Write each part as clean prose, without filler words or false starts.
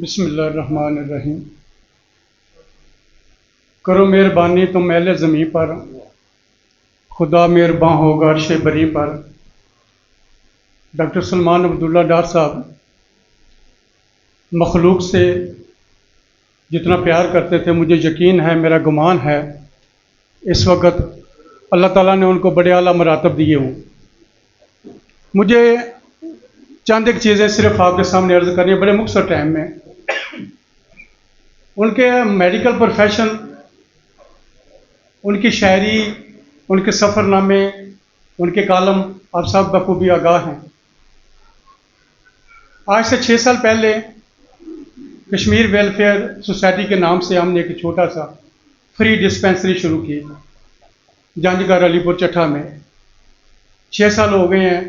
बिस्मिल्लाहिर्रहमानिर्रहीम। करो मेहरबानी तुम अहले ज़मीं पर, खुदा मेहरबान होगा अर्श बरी पर। डॉक्टर सलमान अब्दुल्ला डार साहब मखलूक से जितना प्यार करते थे, मुझे यकीन है, मेरा गुमान है, इस वक्त अल्लाह ताला ने उनको बड़े आला मरातब दिए हों। मुझे चंद एक चीज़ें सिर्फ आपके सामने अर्ज़ करनी है बड़े मुख्तसर टाइम में। उनके मेडिकल प्रोफेशन, उनकी शायरी, उनके सफ़रनामे, उनके कालम आप सब बखूबी आगाह हैं। आज से 6 साल पहले कश्मीर वेलफेयर सोसाइटी के नाम से हमने एक छोटा सा फ्री डिस्पेंसरी शुरू की जंजगर अलीपुर चट्ठा में। 6 साल हो गए हैं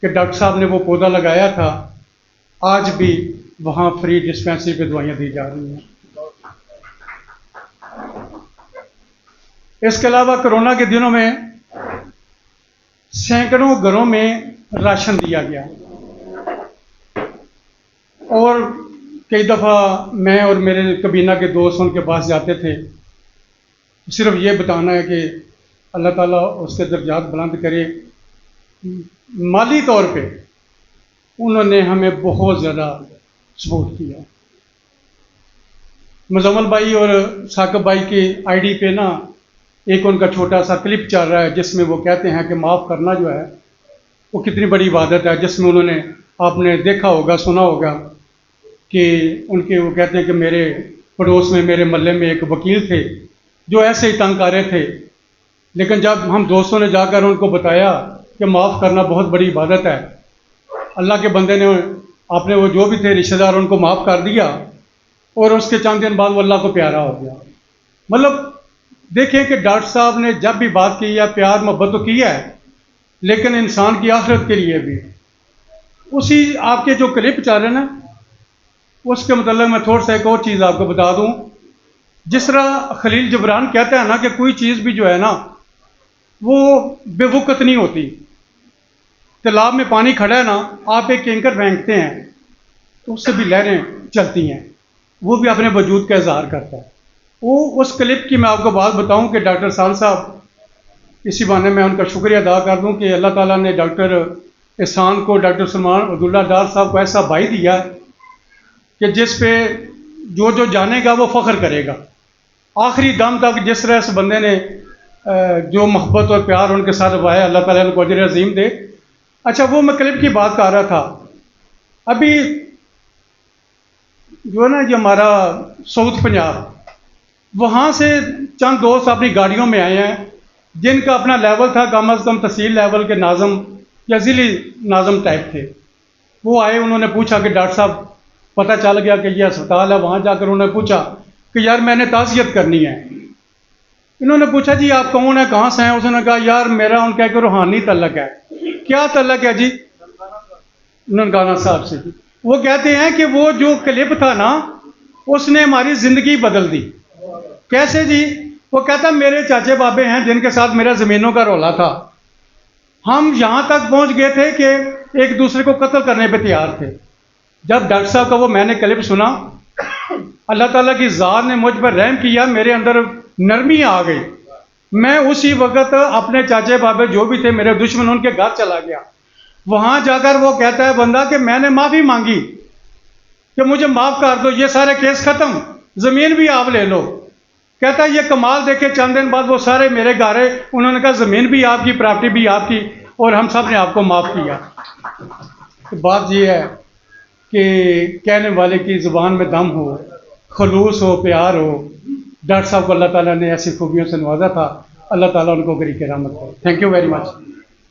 कि डॉक्टर साहब ने वो पौधा लगाया था, आज भी वहाँ फ्री डिस्पेंसरी पे दवाइयाँ दी जा रही हैं। इसके अलावा कोरोना के दिनों में सैकड़ों घरों में राशन दिया गया और कई दफ़ा मैं और मेरे कबीना के दोस्त उनके पास जाते थे। सिर्फ ये बताना है कि अल्लाह ताला उसके दर्जात बुलंद करे। माली तौर पे उन्होंने हमें बहुत ज़्यादा सपोर्ट किया। मुजम्मल भाई और साकिब भाई की आईडी पे ना एक उनका छोटा सा क्लिप चल रहा है जिसमें वो कहते हैं कि माफ़ करना जो है वो कितनी बड़ी इबादत है, जिसमें उन्होंने, आपने देखा होगा, सुना होगा कि उनके, वो कहते हैं कि मेरे पड़ोस में, मेरे महल्ले में एक वकील थे जो ऐसे ही तंग कर रहे थे, लेकिन जब हम दोस्तों ने जाकर उनको बताया कि माफ़ करना बहुत बड़ी इबादत है, अल्लाह के बंदे ने, आपने वो जो भी थे रिश्तेदार, उनको माफ़ कर दिया और उसके चंद दिन बाद वो अल्लाह को प्यारा हो गया। मतलब देखें कि डॉक्टर साहब ने जब भी बात की है, प्यार मोहब्बत तो किया है, लेकिन इंसान की आखिरत के लिए भी। उसी आपके जो क्लिप चल रहे ना, उसके मतलब मैं थोड़ा सा एक और चीज़ आपको बता दूं। जिस तरह खलील जबरान कहता है ना कि कोई चीज़ भी जो है ना वो बेवकूफ़ नहीं होती। तालाब में पानी खड़ा है ना, आप एक कैंकर फेंकते हैं तो उससे भी लहरें चलती हैं, वो भी अपने वजूद का इजहार करता है। वो उस क्लिप की मैं आपको बात बताऊं कि डॉक्टर साहब, इसी बहाने मैं उनका शुक्रिया अदा कर दूं कि अल्लाह ताला ने डॉक्टर एहसान को, डॉक्टर सलमान अब्दुल्ला डार साहब को ऐसा भाई दिया कि जिस पे जो जानेगा वो फ़ख्र करेगा आखिरी दम तक। जिस तरह इस बंदे ने जो मोहब्बत और प्यार उनके साथ निभाया, अल्लाह ताला उनको अजर अज़ीम दे। अच्छा, वो मैं क्लिप की बात कर रहा था। अभी जो है ना, ये हमारा साउथ पंजाब, वहाँ से चंद दोस्त अपनी गाड़ियों में आए हैं जिनका अपना लेवल था कम अज़ कम तहसील लेवल के नाज़म या ज़िली नाज़म टाइप थे। वो आए, उन्होंने पूछा कि डॉक्टर साहब, पता चल गया कि ये अस्पताल है। वहाँ जाकर उन्होंने पूछा कि यार मैंने ताज़ियत करनी है। इन्होंने पूछा जी आप कौन है, कहाँ से हैं? उसने कहा यार मेरा उनका एक रूहानी तल्लक है। क्या तल्लक है जी? ननकाना साहब से। वो कहते हैं कि वो जो क्लिप था ना, उसने हमारी ज़िंदगी बदल दी। कैसे जी? वो कहता मेरे चाचे बाबे हैं जिनके साथ मेरा ज़मीनों का रौला था, हम यहाँ तक पहुँच गए थे कि एक दूसरे को कत्ल करने पे तैयार थे। जब डॉक्टर साहब का वो मैंने क्लिप सुना, अल्लाह ताला की ज़ात ने मुझ पर रहम किया, मेरे अंदर नरमी आ गई। मैं उसी वक्त अपने चाचे बाबे जो भी थे मेरे दुश्मन, उनके घर चला गया। वहाँ जाकर वो कहता है बंदा कि मैंने माफ़ी मांगी कि मुझे माफ़ कर दो, ये सारे केस ख़त्म, ज़मीन भी आप ले लो। कहता है ये कमाल देखे, चंद दिन बाद वो सारे मेरे घर आए, उन्होंने कहा ज़मीन भी आपकी, प्रॉपर्टी भी आपकी, और हम सब ने आपको माफ़ किया। तो बात ये है कि कहने वाले की ज़ुबान में दम हो, खलूस हो, प्यार हो। डॉक्टर साहब को अल्लाह ताला ने ऐसी खूबियों से नवाजा था। अल्लाह ताला उनको गरीक़ रहमत करे। Thank you very much.